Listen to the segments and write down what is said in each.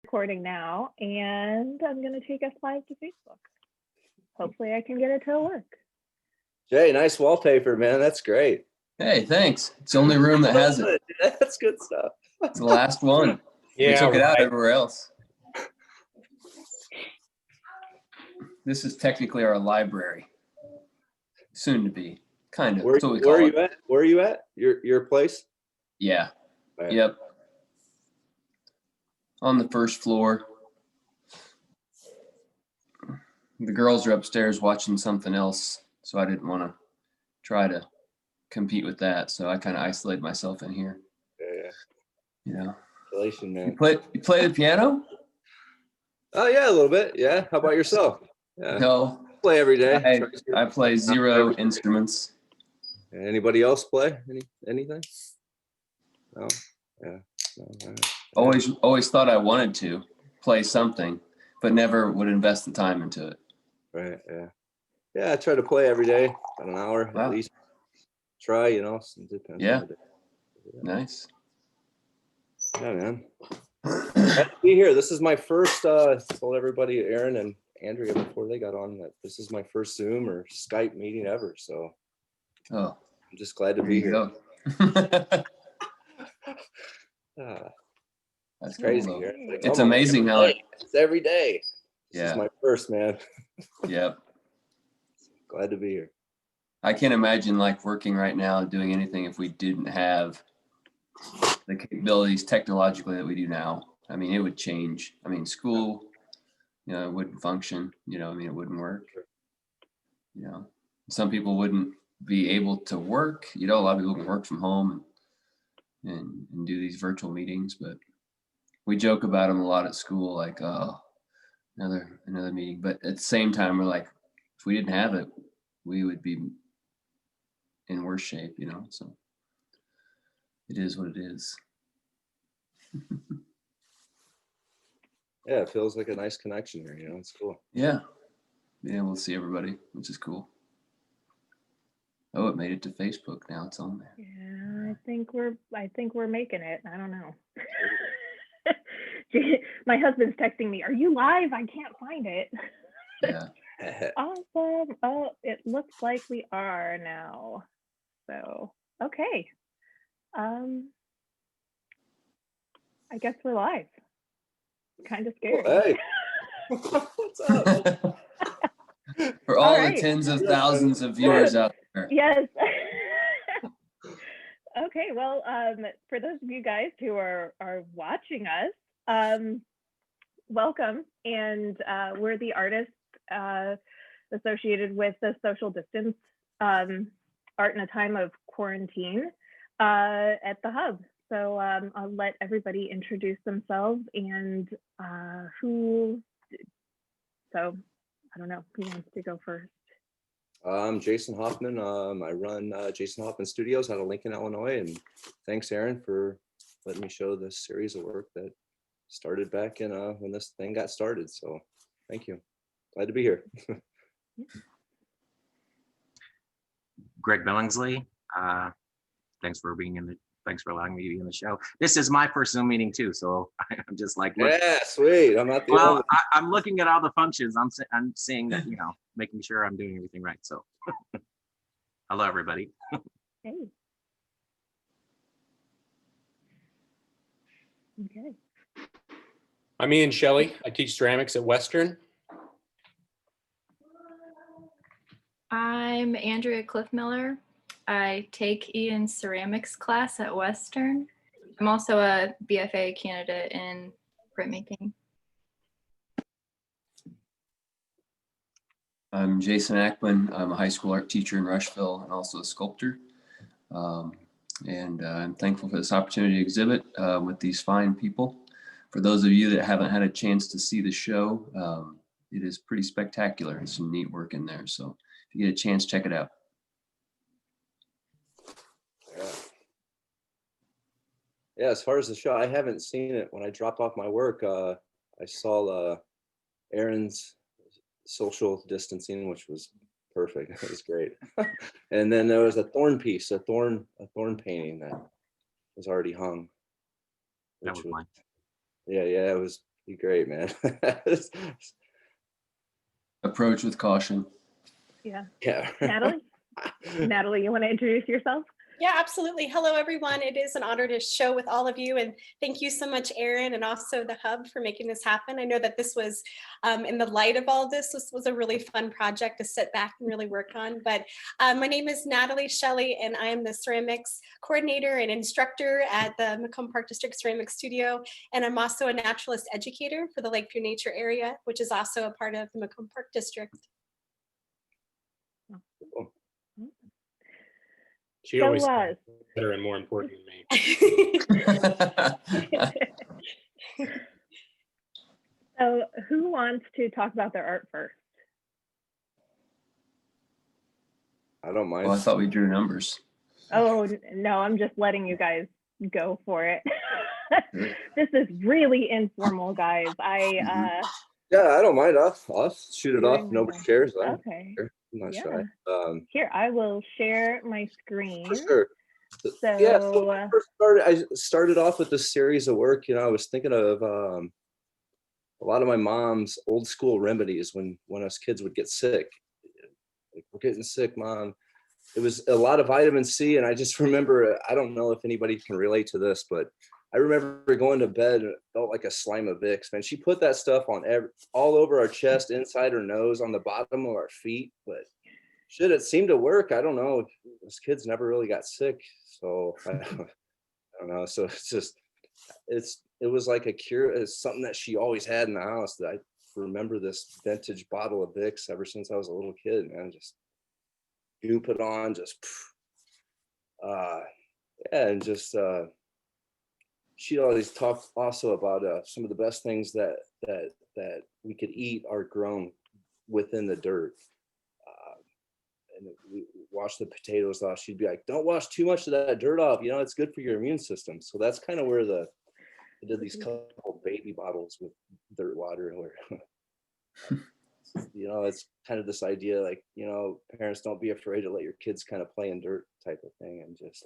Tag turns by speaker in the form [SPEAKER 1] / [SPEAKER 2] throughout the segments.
[SPEAKER 1] Recording now, and I'm going to take us live to Facebook. Hopefully I can get it to work.
[SPEAKER 2] Jay, nice wallpaper, man. That's great.
[SPEAKER 3] Hey, thanks. It's the only room that has it.
[SPEAKER 2] That's good stuff.
[SPEAKER 3] It's the last one.
[SPEAKER 4] Yeah,
[SPEAKER 3] we took it out
[SPEAKER 4] right.
[SPEAKER 3] everywhere else. This is technically our library. Soon to be. Kind of.
[SPEAKER 2] Where are you at? Where are you at? Your place?
[SPEAKER 3] Yeah.
[SPEAKER 2] Right.
[SPEAKER 3] Yep. On the first floor. The girls are upstairs watching something else, so I didn't want to try to compete with that. So I kind of isolated myself in here.
[SPEAKER 2] Yeah.
[SPEAKER 3] You know.
[SPEAKER 2] Congratulations, man.
[SPEAKER 3] You play the piano?
[SPEAKER 2] Oh yeah, a little bit. Yeah. How about yourself? Yeah.
[SPEAKER 3] No.
[SPEAKER 2] Play every day.
[SPEAKER 3] I play 0 instruments.
[SPEAKER 2] Anybody else play anything? No. Yeah. No,
[SPEAKER 3] Always thought I wanted to play something, but never would invest the time into it.
[SPEAKER 2] Right. Yeah. Yeah. I try to play every day, about an hour at least. Try, you know. Depends.
[SPEAKER 3] Yeah. Nice.
[SPEAKER 2] Yeah, man. Glad to be here. This is my first. Told everybody, Aaron and Andrea, before they got on, that this is my first Zoom or Skype meeting ever. So.
[SPEAKER 3] Oh.
[SPEAKER 2] I'm just glad to be here. That's crazy.
[SPEAKER 3] Cool,
[SPEAKER 2] like,
[SPEAKER 3] it's amazing how
[SPEAKER 2] it's every day. This is my first, man.
[SPEAKER 3] Yep.
[SPEAKER 2] Glad to be here.
[SPEAKER 3] I can't imagine like working right now doing anything if we didn't have the capabilities technologically that we do now. I mean, it would change. I mean, school, you know, it wouldn't function. You know, I mean, it wouldn't work. You know, some people wouldn't be able to work. You know, a lot of people can work from home and do these virtual meetings, but we joke about them a lot at school, like, oh, another meeting. But at the same time, we're like, if we didn't have it, we would be in worse shape, you know? So it is what it is.
[SPEAKER 2] Yeah, it feels like a nice connection here, you know, it's cool.
[SPEAKER 3] Yeah. Being able to see everybody, which is cool. Oh, it made it to Facebook now. It's on there.
[SPEAKER 1] Yeah, I think we're making it. I don't know. My husband's texting me, "Are you live? I can't find it."
[SPEAKER 3] Yeah.
[SPEAKER 1] Awesome. Oh, it looks like we are now. So, okay. I guess we're live. Kind of scary.
[SPEAKER 2] Hey. What's up?
[SPEAKER 3] For all the tens of thousands of viewers out there.
[SPEAKER 1] Yes. Okay, well, for those of you guys who are watching us, welcome. And we're the artists associated with the social distance art in a time of quarantine at the Hub. So I'll let everybody introduce themselves and so I don't know, who wants to go first?
[SPEAKER 2] I'm Jason Hoffman. I run Jason Hoffman Studios out of Lincoln, Illinois. And thanks, Aaron, for letting me show this series of work that started back in when this thing got started. So thank you. Glad to be here.
[SPEAKER 4] Greg Billingsley. Thanks for allowing me to be in the show. This is my first Zoom meeting too, so I'm just like,
[SPEAKER 2] yeah, sweet. I'm not the only.
[SPEAKER 4] I'm looking at all the functions. I'm seeing that, you know, making sure I'm doing everything right. So, hello everybody.
[SPEAKER 1] Hey. Okay.
[SPEAKER 5] I'm Ian Shelley. I teach ceramics at Western.
[SPEAKER 6] I'm Andrea Cliffmiller. I take Ian's ceramics class at Western. I'm also a BFA candidate in printmaking.
[SPEAKER 3] I'm Jason Ackman. I'm a high school art teacher in Rushville and also a sculptor. And I'm thankful for this opportunity to exhibit with these fine people. For those of you that haven't had a chance to see the show, it is pretty spectacular. There's some neat work in there. So if you get a chance, check it out.
[SPEAKER 2] Yeah, as far as the show, I haven't seen it. When I dropped off my work, I saw Aaron's social distancing, which was perfect. It was great. And then there was a thorn piece, a thorn painting that was already hung.
[SPEAKER 4] That was mine.
[SPEAKER 2] Yeah, it was Be great, man.
[SPEAKER 3] Approach with caution.
[SPEAKER 1] Yeah.
[SPEAKER 2] Yeah.
[SPEAKER 1] Natalie? Natalie, you want to introduce yourself?
[SPEAKER 7] Yeah, absolutely. Hello, everyone. It is an honor to show with all of you. And thank you so much, Aaron, and also the Hub for making this happen. I know that this was, in the light of all this was a really fun project to sit back and really work on. But my name is Natalie Shelley, and I am the ceramics coordinator and instructor at the Macomb Park District Ceramics Studio. And I'm also a naturalist educator for the Lakeview Nature Area, which is also a part of the Macomb Park District.
[SPEAKER 5] She
[SPEAKER 1] So,
[SPEAKER 5] always sounds better and more important than me.
[SPEAKER 1] So who wants to talk about their art first?
[SPEAKER 2] I don't mind.
[SPEAKER 3] Well, I thought we drew numbers.
[SPEAKER 1] Oh, no, I'm just letting you guys go for it. This is really informal, guys.
[SPEAKER 2] Yeah, I don't mind. I'll shoot it off.
[SPEAKER 1] Doing
[SPEAKER 2] Nobody
[SPEAKER 1] my-
[SPEAKER 2] cares. I'm
[SPEAKER 1] Okay,
[SPEAKER 2] not
[SPEAKER 1] yeah.
[SPEAKER 2] shy.
[SPEAKER 1] Here, I will share my screen.
[SPEAKER 2] For sure. Yeah, so when I first started, I started off with this series of work. You know, I was thinking of a lot of my mom's old school remedies when us kids would get sick. Like, we're getting sick, Mom. It was a lot of vitamin C, and I just remember, I don't know if anybody can relate to this, but I remember going to bed and it felt like a slime of Vicks. Man, she put that stuff on all over our chest, inside her nose, on the bottom of our feet. But shit, it seemed to work. I don't know. Those kids never really got sick, so I don't know. So it's just, it was like a cure. It's something that she always had in the house. That I remember this vintage bottle of Vicks ever since I was a little kid. Man, just goop it on, just yeah, and just. She always talked also about some of the best things that we could eat are grown within the dirt. And we wash the potatoes off. She'd be like, "Don't wash too much of that dirt off. You know, it's good for your immune system." So that's kind of where I did these couple baby bottles with dirt water. Where you know, it's kind of this idea, like, you know, parents, don't be afraid to let your kids kind of play in dirt type of thing, and just.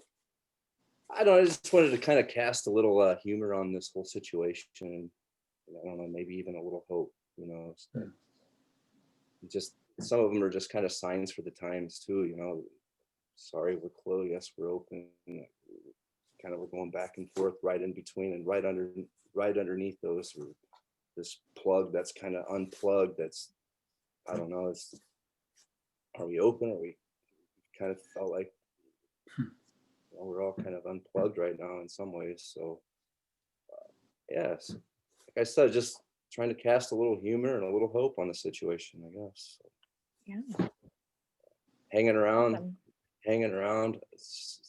[SPEAKER 2] I just wanted to kind of cast a little humor on this whole situation. I don't know, maybe even a little hope, you know. So just some of them are just kind of signs for the times too, you know. Sorry, we're closed. Yes, we're open. Kind of we're going back and forth, right in between, and right underneath those, this plug that's kind of unplugged. That's, I don't know. It's, are we open? Are we kind of felt like. Well, we're all kind of unplugged right now in some ways. So, yes, like I said, just trying to cast a little humor and a little hope on the situation, I guess. So,
[SPEAKER 1] Yeah.
[SPEAKER 2] Hanging around.
[SPEAKER 1] Awesome.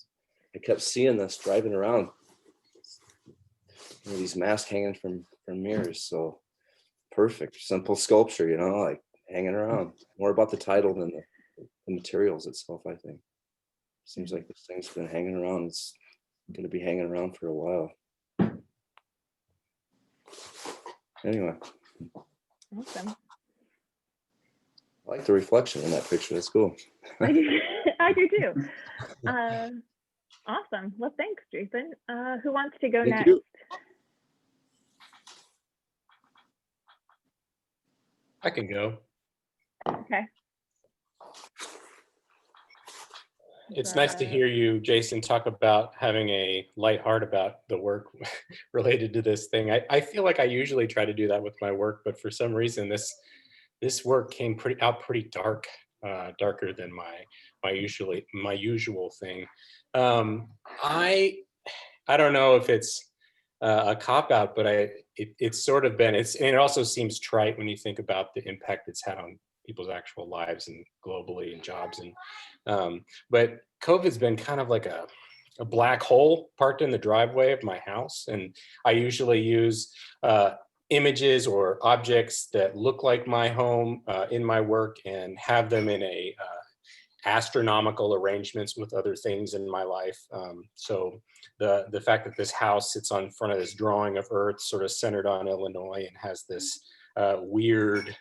[SPEAKER 2] I kept seeing this driving around. You know, these masks hanging from mirrors. So perfect, simple sculpture, you know, like hanging around. More about the title than the materials itself, I think. Seems like this thing's been hanging around. It's going to be hanging around for a while. Anyway.
[SPEAKER 1] Awesome.
[SPEAKER 2] I like the reflection in that picture. That's cool.
[SPEAKER 1] I do too. Awesome. Well, thanks, Jason. Who wants to go
[SPEAKER 2] Thank
[SPEAKER 1] next?
[SPEAKER 2] you.
[SPEAKER 5] I can go.
[SPEAKER 1] Okay.
[SPEAKER 5] It's nice to hear you, Jason, talk about having a light heart about the work related to this thing. I feel like I usually try to do that with my work, but for some reason this work came pretty dark, darker than my usual thing. I don't know if it's a cop out, but it's sort of been, and it also seems trite when you think about the impact it's had on people's actual lives and globally and jobs. And but COVID's been kind of like a black hole parked in the driveway of my house. And I usually use images or objects that look like my home in my work and have them in a astronomical arrangements with other things in my life. So the fact that this house sits on front of this drawing of Earth, sort of centered on Illinois, and has this weird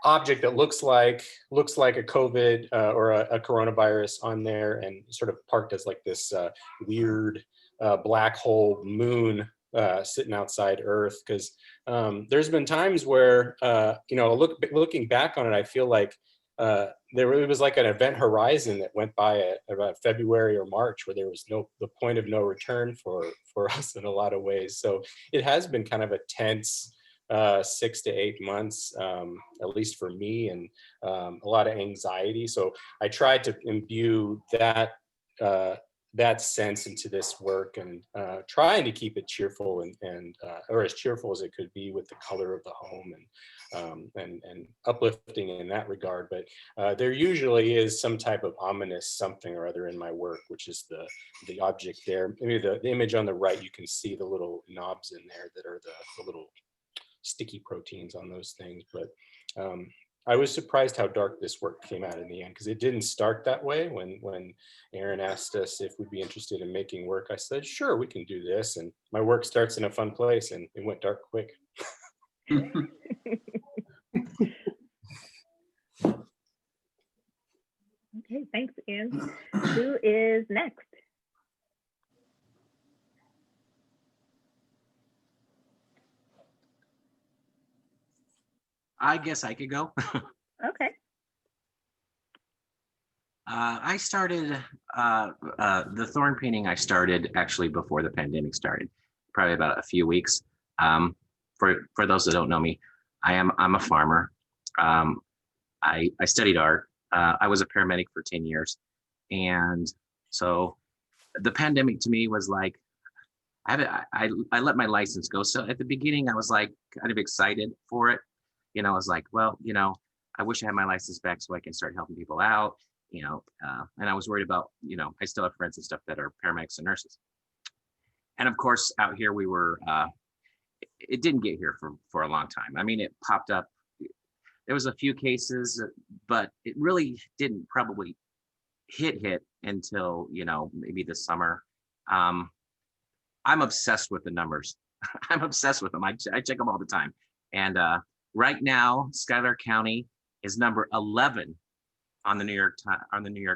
[SPEAKER 5] object that looks like a COVID or a coronavirus on there, and sort of parked as like this weird black hole moon sitting outside Earth, because there's been times where, looking back on it, I feel like there really was like an event horizon that went by at about February or March, where there was the point of no return for us in a lot of ways. So it has been kind of a tense 6 to 8 months, at least for me, and a lot of anxiety. So I tried to imbue that sense into this work, and trying to keep it cheerful and or as cheerful as it could be with the color of the home, and uplifting in that regard. But there usually is some type of ominous something or other in my work, which is the object there. Maybe the image on the right, you can see the little knobs in there that are the little sticky proteins on those things. But I was surprised how dark this work came out in the end, because it didn't start that way. When Aaron asked us if we'd be interested in making work, I said, sure, we can do this. And my work starts in a fun place, and it went dark quick.
[SPEAKER 1] Okay, thanks, Ian. Who is next?
[SPEAKER 4] I guess I could go.
[SPEAKER 1] Okay.
[SPEAKER 4] I started the thorn painting. I started actually before the pandemic started, probably about a few weeks. For those that don't know me, I'm a farmer. I studied art. I was a paramedic for 10 years, and so the pandemic to me was like, I let my license go. So at the beginning, I was like kind of excited for it. I was like, well, I wish I had my license back so I can start helping people out, and I was worried about, I still have friends and stuff that are paramedics and nurses. And of course, out here we were, it didn't get here for a long time. I mean, it popped up. There was a few cases, but it really didn't probably hit until, maybe this summer. I'm obsessed with the numbers. I'm obsessed with them. I check them all the time. And right now, Schuyler County is number 11 on the New York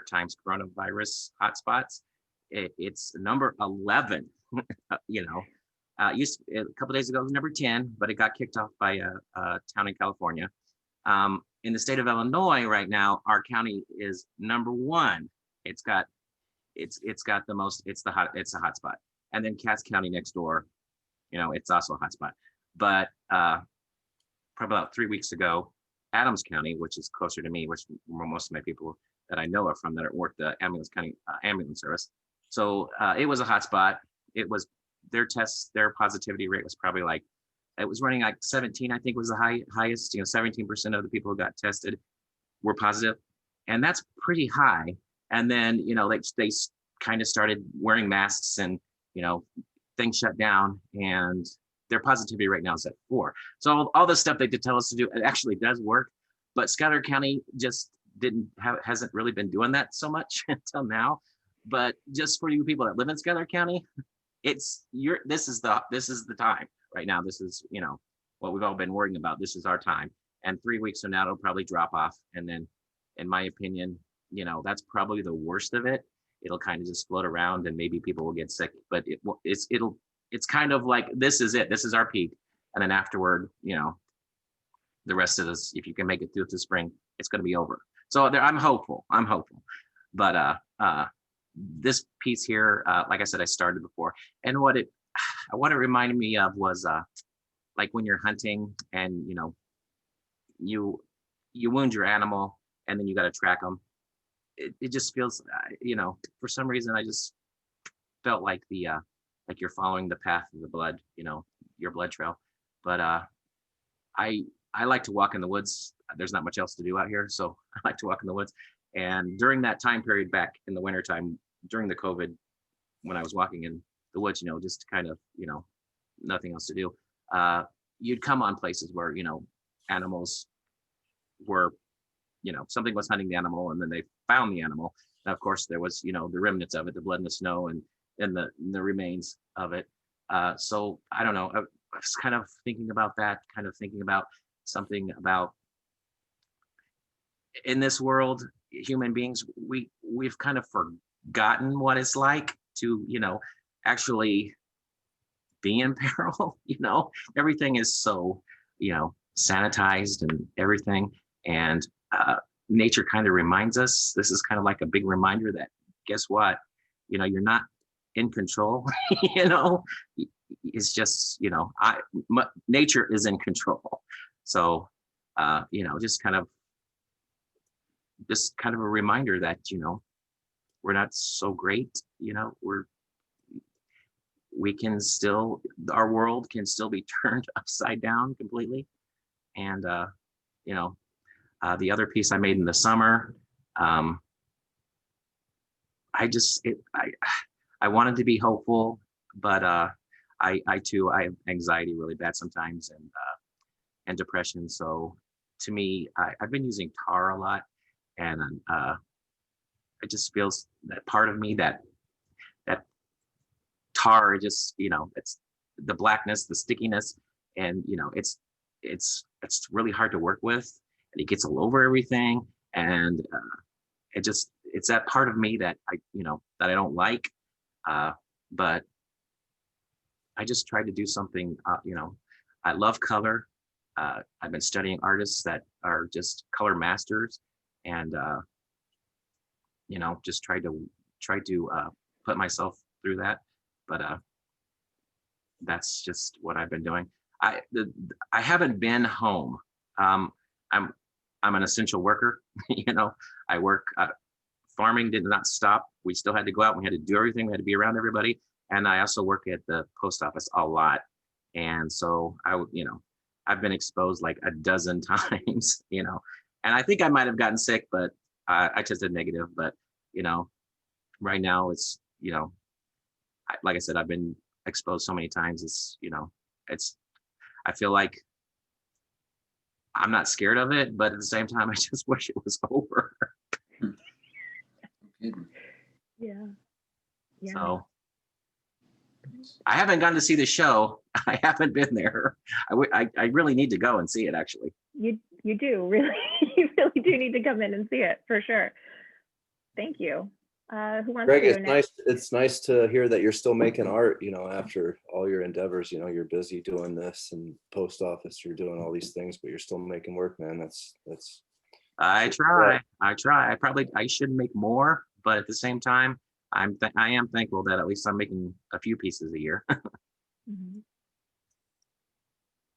[SPEAKER 4] Times coronavirus hotspots. It's number 11. Used a couple days ago it was number 10, but it got kicked off by a town in California. In the state of Illinois right now, our county is number 1. It's got the most. It's a hotspot. And then Cass County next door, it's also a hotspot. But probably about 3 weeks ago, Adams County, which is closer to me, which most of my people that I know are from that work the ambulance service. So it was a hotspot. It was their positivity rate was probably like, it was running like 17, I think was the highest, 17% of the people who got tested were positive. And that's pretty high. And then, they kind of started wearing masks, and, things shut down, and their positivity right now is at 4. So all the stuff they did tell us to do, it actually does work. But Schuyler County just hasn't really been doing that so much until now. But just for you people that live in Schuyler County, this is the time right now. This is, what we've all been worrying about. This is our time. And 3 weeks from now, it'll probably drop off. And then, in my opinion, that's probably the worst of it. It'll kind of just float around, and maybe people will get sick. But it's kind of like, this is it. This is our peak. And then afterward, the rest of this, if you can make it through to spring, it's going to be over. So I'm hopeful. But this piece here, like I said, I started before. And what it reminded me of was like when you're hunting and, you wound your animal, and then you got to track them. It just feels, for some reason, I just felt like like you're following the path of the blood, your blood trail. But I like to walk in the woods. There's not much else to do out here, so I like to walk in the woods. And during that time period back in the wintertime, during the COVID, when I was walking in the woods, just kind of, nothing else to do, you'd come on places where, animals were, something was hunting the animal, and then they found the animal. And of course, there was, the remnants of it, the blood and the snow, and the remains of it. So I don't know. I was kind of thinking about that, kind of thinking about something about, in this world, human beings, we've kind of forgotten what it's like to, actually be in peril. Everything is so, sanitized and everything. And nature kind of reminds us, this is kind of like a big reminder that guess what, you're not in control. It's just, nature is in control. So, just kind of a reminder that, we're not so great, we can still, our world can still be turned upside down completely. And, the other piece I made in the summer, I wanted to be hopeful, but I too, I have anxiety really bad sometimes and depression. So to me, I've been using tar a lot, and it just feels that part of me that tar just, it's the blackness, the stickiness, and it's really hard to work with, and it gets all over everything, and it's that part of me that that I don't like, but I just tried to do something. I love color. I've been studying artists that are just color masters, and just try to put myself through that. But that's just what I've been doing. I haven't been home. I'm an essential worker. I work. Farming did not stop. We still had to go out. We had to do everything. We had to be around everybody. And I also work at the post office a lot. And so I've been exposed like a dozen times. And I think I might have gotten sick, but I tested negative. But right now it's like I said, I've been exposed so many times. It's I feel like I'm not scared of it, but at the same time, I just wish it was over.
[SPEAKER 1] Yeah.
[SPEAKER 4] So I haven't gone to see the show. I haven't been there. I really need to go and see it, actually.
[SPEAKER 1] You do really, you really do need to come in and see it for sure. Thank you. Who wants
[SPEAKER 2] Greg,
[SPEAKER 1] to go
[SPEAKER 2] it's
[SPEAKER 1] next?
[SPEAKER 2] nice. It's nice to hear that you're still making art. After all your endeavors, you're busy doing this and post office. You're doing all these things, but you're still making work, man. That's.
[SPEAKER 4] I try. I should make more, but at the same time, I am thankful that at least I'm making a few pieces a year.
[SPEAKER 1] Mhm.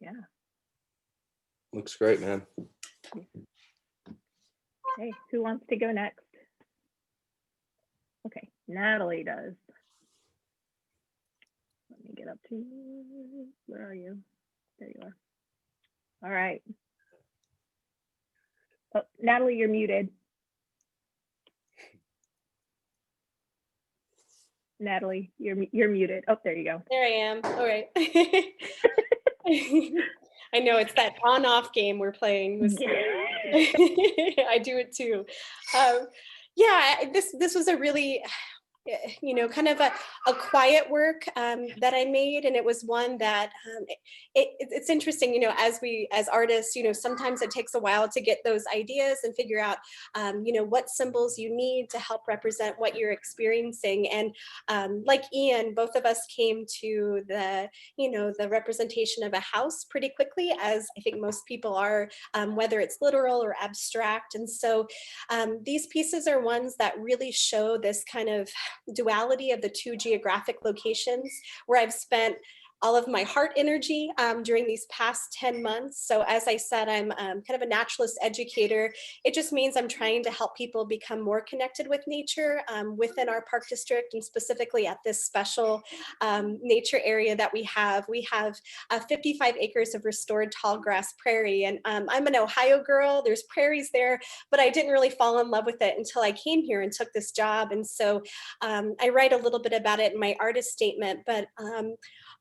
[SPEAKER 1] Yeah.
[SPEAKER 2] Looks great, man.
[SPEAKER 1] Okay. Who wants to go next? Okay, Natalie does. Let me get up to you. Where are you? There you are. All right. Oh, Natalie, you're muted. Natalie, you're muted. Oh, there you go.
[SPEAKER 7] There I am. All right. I know it's that on-off game we're playing. I do it too. Yeah, this was a really, kind of a quiet work that I made, and it was one that it's interesting, as artists, sometimes it takes a while to get those ideas and figure out, what symbols you need to help represent what you're experiencing. And like Ian, both of us came to the representation of a house pretty quickly, as I think most people are, whether it's literal or abstract. And so these pieces are ones that really show this kind of duality of the two geographic locations where I've spent all of my heart energy during these past 10 months. So as I said, I'm kind of a naturalist educator. It just means I'm trying to help people become more connected with nature within our park district, and specifically at this special nature area that we have. We have 55 acres of restored tall grass prairie. And I'm an Ohio girl, there's prairies there, but I didn't really fall in love with it until I came here and took this job. And so I write a little bit about it in my artist statement, but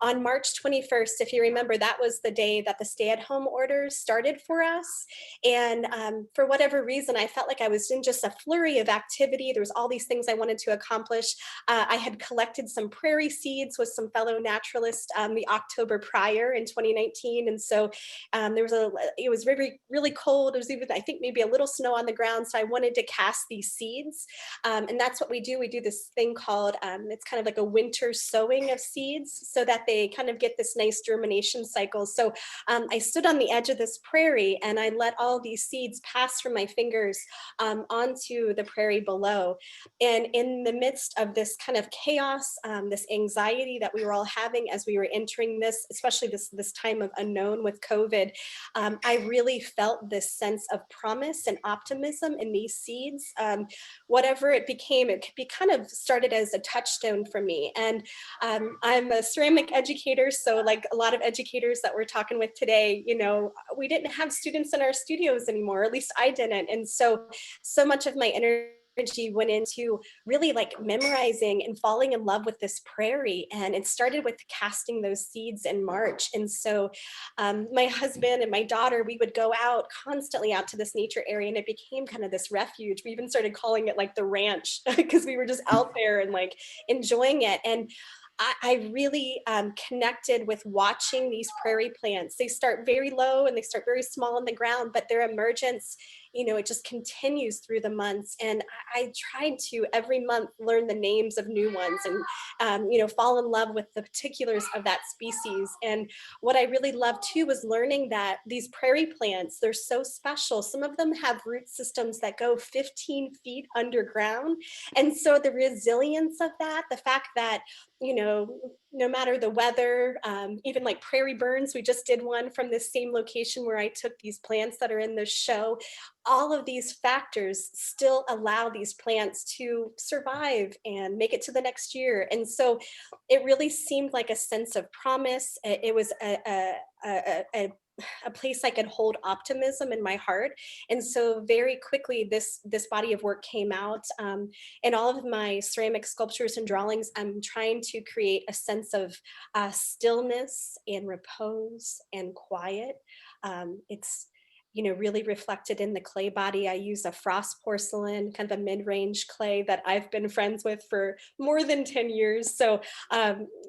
[SPEAKER 7] on March 21st, if you remember, that was the day that the stay-at-home orders started for us. And for whatever reason, I felt like I was in just a flurry of activity. There was all these things I wanted to accomplish. I had collected some prairie seeds with some fellow naturalists the October prior in 2019. And so it was really, really cold. It was even, I think, maybe a little snow on the ground. So I wanted to cast these seeds. And that's what we do. We do this thing called, it's kind of like a winter sowing of seeds, so that they kind of get this nice germination cycle. So I stood on the edge of this prairie and I let all these seeds pass from my fingers onto the prairie below. And in the midst of this kind of chaos, this anxiety that we were all having as we were entering this, especially this time of unknown with COVID, I really felt this sense of promise and optimism in these seeds. Whatever it became, it could be kind of started as a touchstone for me. And I'm a ceramic educator, so like a lot of educators that we're talking with today, you know, we didn't have students in our studios anymore, or at least I didn't. And so much of my energy went into really like memorizing and falling in love with this prairie. And it started with casting those seeds in March. And so my husband and my daughter, we would go out constantly out to this nature area, and it became kind of this refuge. We even started calling it like the ranch because we were just out there and like enjoying it. And I really connected with watching these prairie plants. They start very low and they start very small on the ground, but their emergence, you know, it just continues through the months. And I tried to every month learn the names of new ones and, you know, fall in love with the particulars of that species. And what I really loved too was learning that these prairie plants, they're so special. Some of them have root systems that go 15 feet underground. And so the resilience of that, the fact that, you know, no matter the weather, even like prairie burns, we just did one from this same location where I took these plants that are in the show. All of these factors still allow these plants to survive and make it to the next year. And so it really seemed like a sense of promise. It was a place I could hold optimism in my heart. And so very quickly, this body of work came out. In all of my ceramic sculptures and drawings, I'm trying to create a sense of stillness and repose and quiet. It's, you know, really reflected in the clay body. I use a frost porcelain, kind of a mid-range clay that I've been friends with for more than 10 years. So,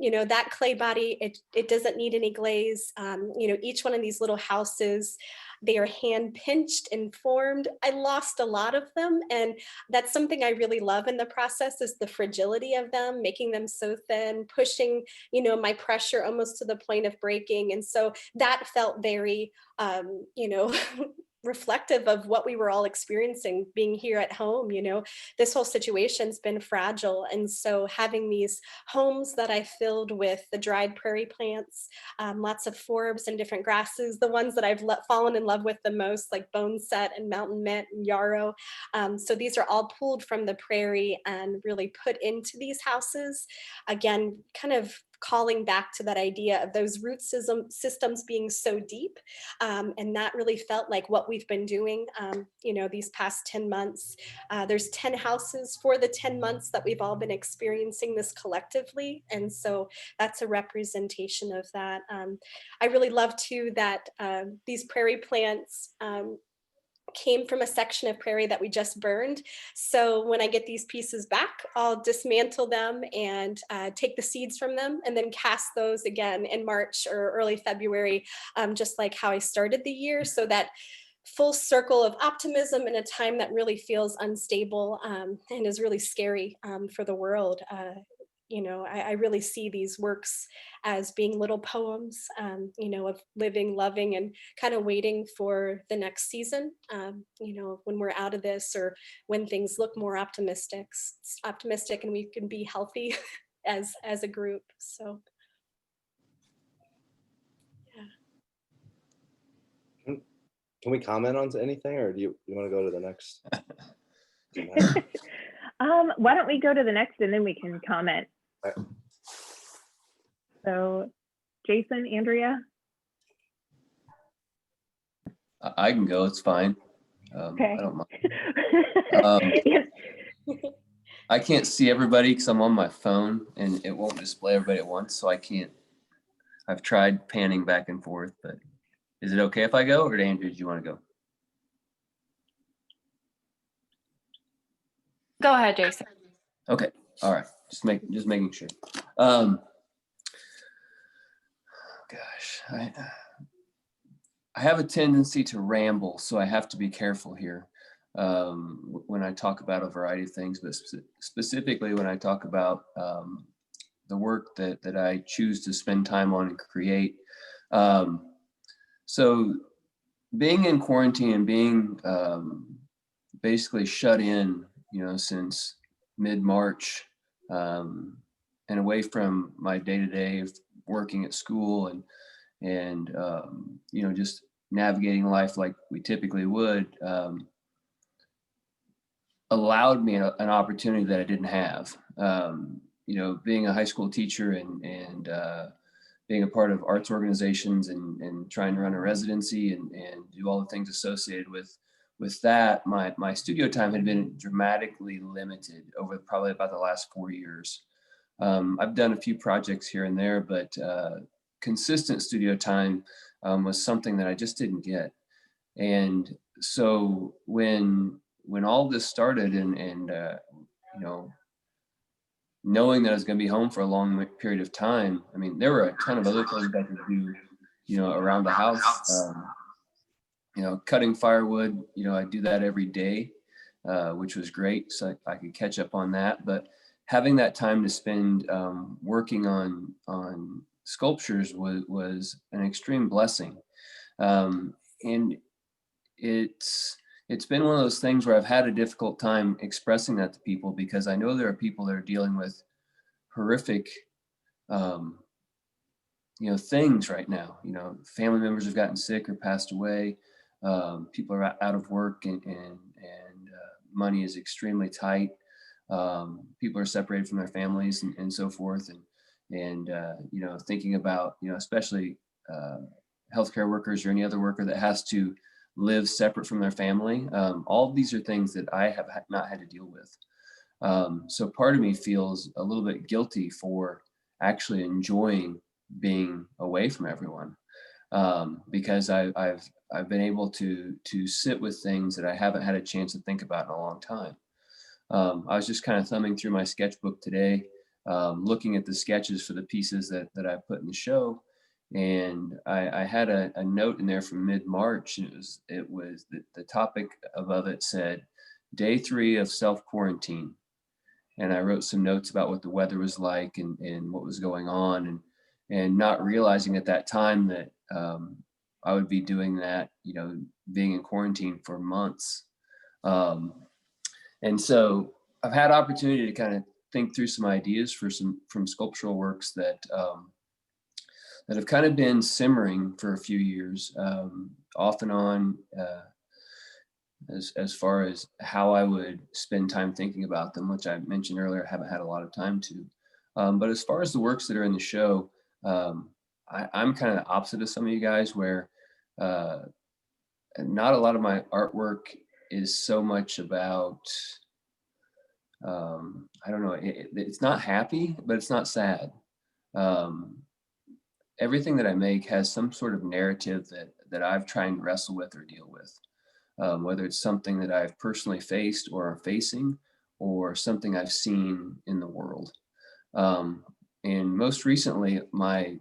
[SPEAKER 7] you know, that clay body, it doesn't need any glaze. You know, each one of these little houses, they are hand pinched and formed. I lost a lot of them. And that's something I really love in the process, is the fragility of them, making them so thin, pushing, you know, my pressure almost to the point of breaking. And so that felt very, you know, reflective of what we were all experiencing being here at home. You know, this whole situation's been fragile. And so having these homes that I filled with the dried prairie plants, lots of forbs and different grasses, the ones that I've fallen in love with the most, like boneset and mountain mint and yarrow. So these are all pulled from the prairie and really put into these houses. Again, kind of calling back to that idea of those root systems being so deep. And that really felt like what we've been doing, you know, these past 10 months. There's 10 houses for the 10 months that we've all been experiencing this collectively. And so that's a representation of that. I really love too that these prairie plants came from a section of prairie that we just burned. So when I get these pieces back, I'll dismantle them and take the seeds from them and then cast those again in March or early February, just like how I started the year. So that full circle of optimism in a time that really feels unstable and is really scary for the world. You know, I really see these works as being little poems, you know, of living, loving, and kind of waiting for the next season, you know, when we're out of this or when things look more optimistic and we can be healthy as a group. So,
[SPEAKER 2] yeah. Can we comment on anything, or do you want to go to the next?
[SPEAKER 1] Why don't we go to the next and then we can comment. So Jason, Andrea.
[SPEAKER 3] I can go, it's fine.
[SPEAKER 1] Okay.
[SPEAKER 3] I don't mind. I can't see everybody because I'm on my phone and it won't display everybody at once, so I can't. I've tried panning back and forth, but is it okay if I go, or Andrew, do you want to go?
[SPEAKER 6] Go ahead, Jason.
[SPEAKER 3] Okay, all right, just making sure. Gosh, I have a tendency to ramble, so I have to be careful here when I talk about a variety of things, but specifically when I talk about the work that I choose to spend time on and create. So being in quarantine and being basically shut in, since mid-March, and away from my day-to-day of working at school and just navigating life like we typically would, allowed me an opportunity that I didn't have. Being a high school teacher and being a part of arts organizations and trying to run a residency and do all the things associated with that, my studio time had been dramatically limited over probably about the last 4 years. I've done a few projects here and there, but consistent studio time was something that I just didn't get. And so when all this started and knowing that I was going to be home for a long period of time, I mean, there were a ton of other things I could do, around the house. Cutting firewood, I do that every day, which was great. So I could catch up on that. But having that time to spend working on sculptures was an extreme blessing. And it's been one of those things where I've had a difficult time expressing that to people, because I know there are people that are dealing with horrific, things right now. Family members have gotten sick or passed away. People are out of work and money is extremely tight. People are separated from their families and so forth. And thinking about, especially healthcare workers or any other worker that has to live separate from their family. All of these are things that I have not had to deal with. So part of me feels a little bit guilty for actually enjoying being away from everyone, because I've been able to sit with things that I haven't had a chance to think about in a long time. I was just kind of thumbing through my sketchbook today, looking at the sketches for the pieces that I put in the show. And I had a note in there from mid-March, and it was the topic above it said, day 3 of self-quarantine. And I wrote some notes about what the weather was like and what was going on, and not realizing at that time that I would be doing that, being in quarantine for months. And so I've had opportunity to kind of think through some ideas from sculptural works that have kind of been simmering for a few years, off and on, as far as how I would spend time thinking about them, which I mentioned earlier, I haven't had a lot of time to. But as far as the works that are in the show, I'm kind of the opposite of some of you guys, where not a lot of my artwork is so much about, I don't know, it's not happy, but it's not sad. Everything that I make has some sort of narrative that I've tried to wrestle with or deal with, whether it's something that I've personally faced or are facing, or something I've seen in the world. And most recently, my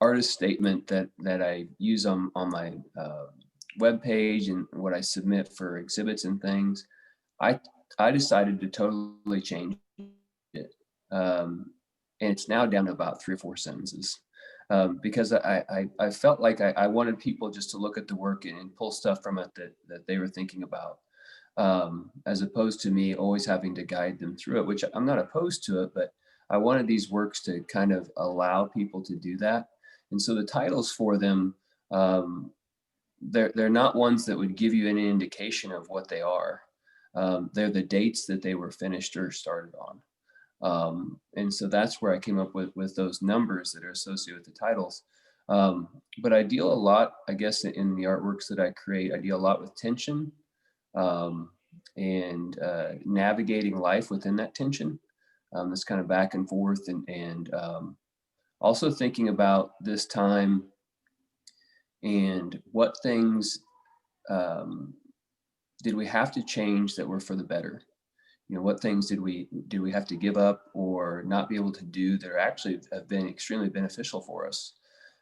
[SPEAKER 3] artist statement that I use on my webpage and what I submit for exhibits and things, I decided to totally change it. And it's now down to about 3 or 4 sentences. Because I felt like I wanted people just to look at the work and pull stuff from it that they were thinking about, as opposed to me always having to guide them through it, which I'm not opposed to it, but I wanted these works to kind of allow people to do that. And so the titles for them, they're not ones that would give you any indication of what they are. They're the dates that they were finished or started on. And so that's where I came up with those numbers that are associated with the titles. But I deal a lot, I guess, in the artworks that I create, I deal a lot with tension, and navigating life within that tension. This kind of back and forth, and also thinking about this time and what things did we have to change that were for the better. What things did we have to give up or not be able to do that are actually have been extremely beneficial for us?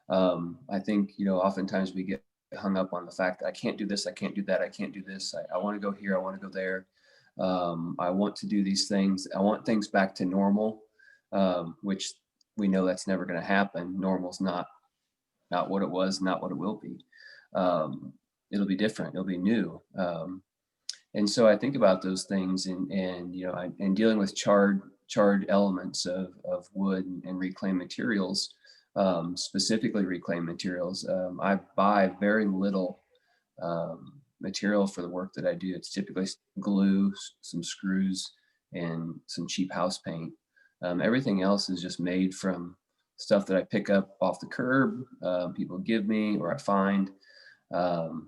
[SPEAKER 3] I think, oftentimes we get hung up on the fact that I can't do this, I can't do that, I can't do this. I want to go here, I want to go there. I want to do these things. I want things back to normal. which we know that's never going to happen. Normal's not what it was, not what it will be. It'll be different. It'll be new. And so I think about those things, and you know, and dealing with charred elements of wood and reclaimed materials, specifically reclaimed materials. I buy very little material for the work that I do. It's typically glue, some screws, and some cheap house paint. Everything else is just made from stuff that I pick up off the curb, people give me, or I find,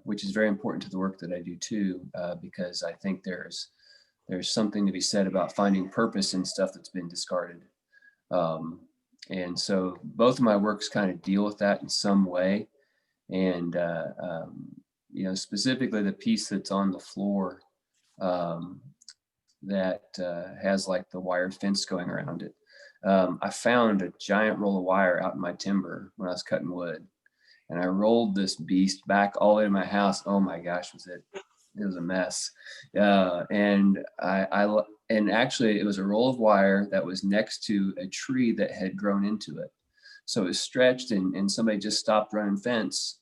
[SPEAKER 3] which is very important to the work that I do too, because I think there's something to be said about finding purpose in stuff that's been discarded. And so both of my works kind of deal with that in some way. And, you know, specifically the piece that's on the floor that has like the wire fence going around it. I found a giant roll of wire out in my timber when I was cutting wood. And I rolled this beast back all the way to my house. Oh my gosh, it was a mess. And and actually it was a roll of wire that was next to a tree that had grown into it. So it was stretched, and somebody just stopped running fence,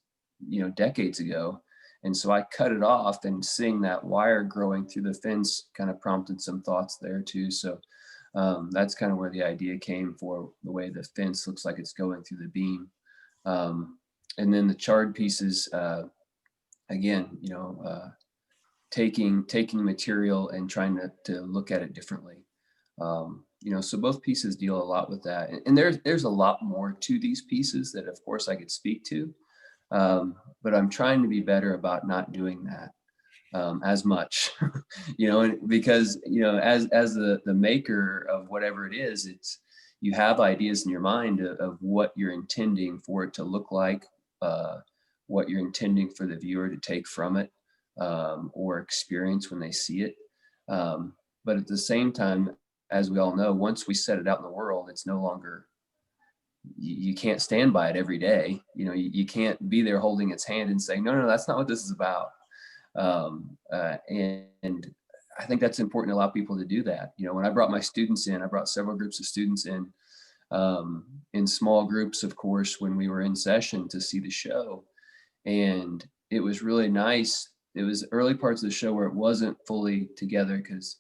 [SPEAKER 3] you know, decades ago. And so I cut it off, and seeing that wire growing through the fence kind of prompted some thoughts there too. So that's kind of where the idea came for the way the fence looks like it's going through the beam. And then the charred pieces, again, you know, taking material and trying to look at it differently. You know, so both pieces deal a lot with that. And there's a lot more to these pieces that of course I could speak to, but I'm trying to be better about not doing that as much, you know, because, you know, as the maker of whatever it is, you have ideas in your mind of what you're intending for it to look like, what you're intending for the viewer to take from it, or experience when they see it. But at the same time, as we all know, once we set it out in the world, it's no longer, you can't stand by it every day. You know, you can't be there holding its hand and saying, no, that's not what this is about. And I think that's important to allow people to do that. You know, when I brought my students in, I brought several groups of students in small groups, of course, when we were in session to see the show. And it was really nice. It was early parts of the show where it wasn't fully together because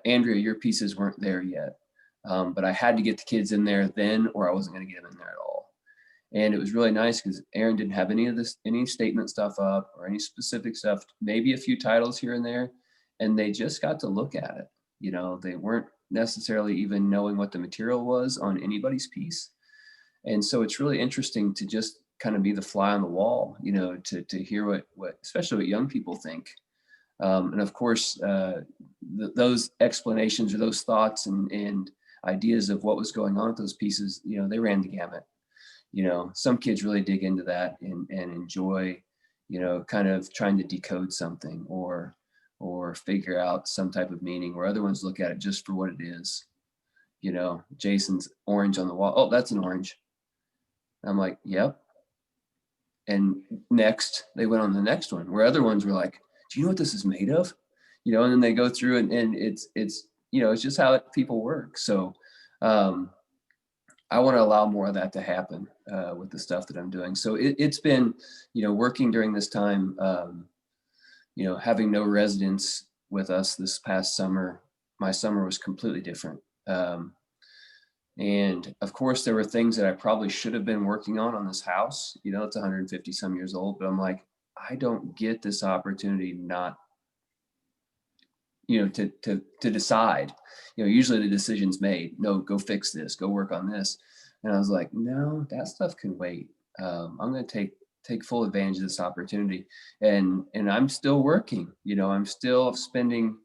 [SPEAKER 3] Andrea, your pieces weren't there yet. But I had to get the kids in there then, or I wasn't going to get them in there at all. And it was really nice because Aaron didn't have any statement stuff up or any specific stuff, maybe a few titles here and there. And they just got to look at it. You know, they weren't necessarily even knowing what the material was on anybody's piece. And so it's really interesting to just kind of be the fly on the wall, you know, to hear what especially what young people think. And of course, those explanations or those thoughts and ideas of what was going on with those pieces, you know, they ran the gamut. You know, some kids really dig into that and enjoy, you know, kind of trying to decode something or figure out some type of meaning, where other ones look at it just for what it is. You know, Jason's orange on the wall. Oh, that's an orange. I'm like, yep. And next, they went on the next one, where other ones were like, do you know what this is made of? You know, and then they go through and it's you know, it's just how people work. So I want to allow more of that to happen with the stuff that I'm doing. So it's been, you know, working during this time, you know, having no residents with us this past summer. My summer was completely different. And of course, there were things that I probably should have been working on this house. You know, it's 150 some years old, but I'm like, I don't get this opportunity not, you know, to decide. You know, usually the decision's made. No, go fix this, go work on this. And I was like, no, that stuff can wait. I'm going to take full advantage of this opportunity. And I'm still working. You know, I'm still spending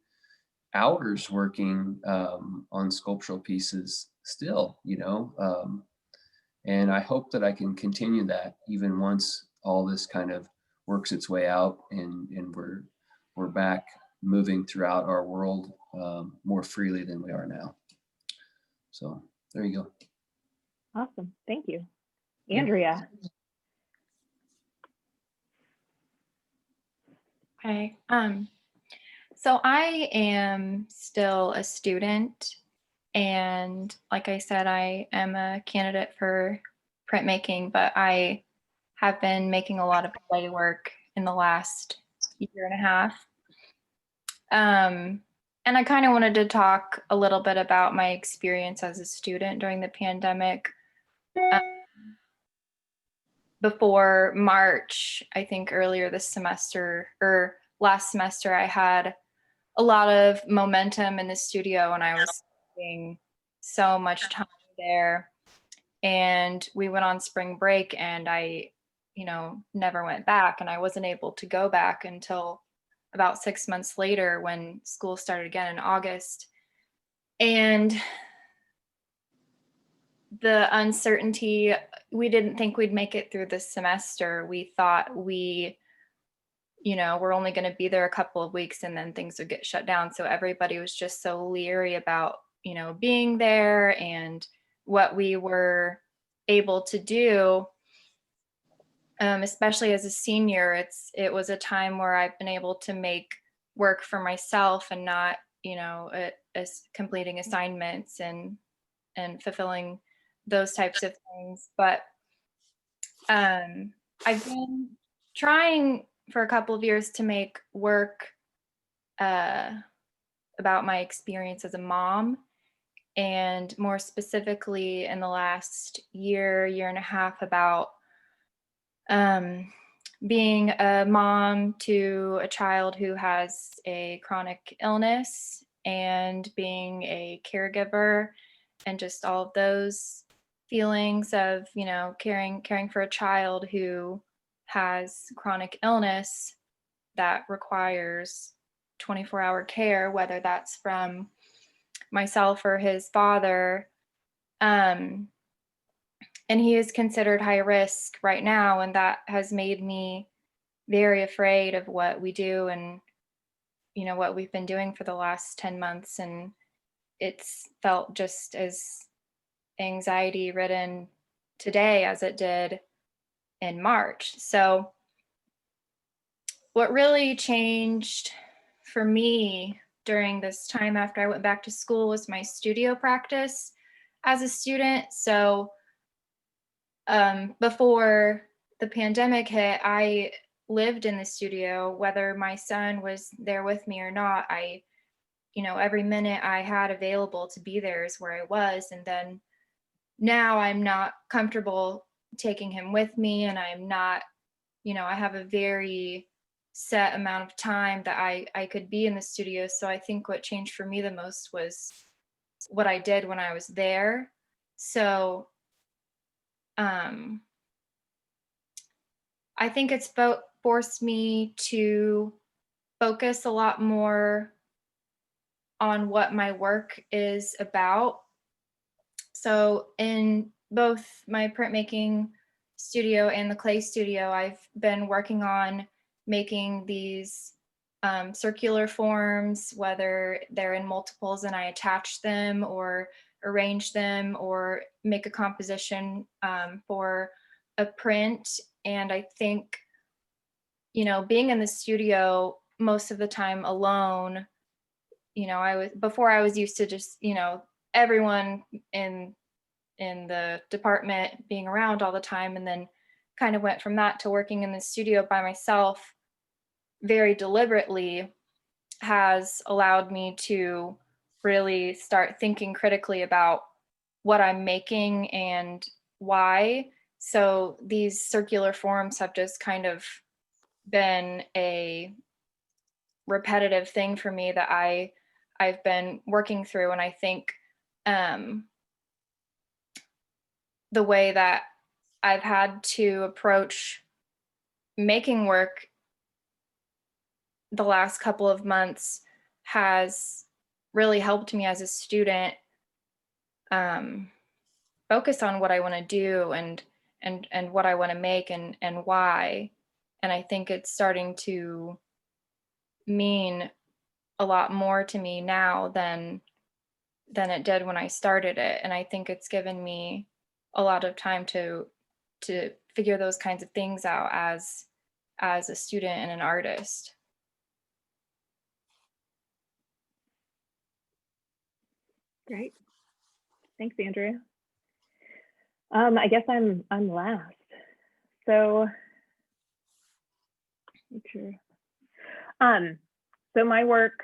[SPEAKER 3] hours working on sculptural pieces still, you know, and I hope that I can continue that even once all this kind of works its way out and we're back moving throughout our world more freely than we are now. So there you go.
[SPEAKER 1] Awesome. Thank you. Andrea.
[SPEAKER 6] Okay. So I am still a student And like I said, I am a candidate for printmaking, but I have been making a lot of play work in the last year and a half. And I kind of wanted to talk a little bit about my experience as a student during the pandemic. Before March, I think earlier this semester or last semester, I had a lot of momentum in the studio and I was spending so much time there. And we went on spring break and I, never went back, and I wasn't able to go back until about 6 months later when school started again in August. And the uncertainty, we didn't think we'd make it through this semester. We thought we're only going to be there a couple of weeks and then things would get shut down. So everybody was just so leery about, being there and what we were able to do. Especially as a senior, it was a time where I've been able to make work for myself and not, completing assignments and fulfilling those types of things. But I've been trying for a couple of years to make work about my experience as a mom, and more specifically in the last year and a half about being a mom to a child who has a chronic illness and being a caregiver, and just all of those feelings of, caring for a child who has chronic illness that requires 24-hour care, whether that's from myself or his father. And he is considered high risk right now, and that has made me very afraid of what we do and, what we've been doing for the last 10 months. And it's felt just as anxiety ridden today as it did in March. So what really changed for me during this time after I went back to school was my studio practice as a student. So before the pandemic hit, I lived in the studio, whether my son was there with me or not. Every minute I had available to be there is where I was. And then now I'm not comfortable taking him with me, and I'm not, I have a very set amount of time that I could be in the studio. So I think what changed for me the most was what I did when I was there. So I think it's forced me to focus a lot more on what my work is about. So in both my printmaking studio and the clay studio, I've been working on making these circular forms, whether they're in multiples and I attach them or arrange them or make a composition for a print. And I think, being in the studio most of the time alone, before I was used to just, everyone in the department being around all the time, and then kind of went from that to working in the studio by myself very deliberately has allowed me to really start thinking critically about what I'm making and why. So these circular forms have just kind of been a repetitive thing for me that I've been working through. And I think the way that I've had to approach making work the last couple of months has really helped me as a student focus on what I want to do and what I want to make and why. And I think it's starting to mean a lot more to me now than it did when I started it. And I think it's given me a lot of time to figure those kinds of things out as a student and an artist.
[SPEAKER 1] Great. Thanks, Andrea. I guess I'm last. So, sure. So my work,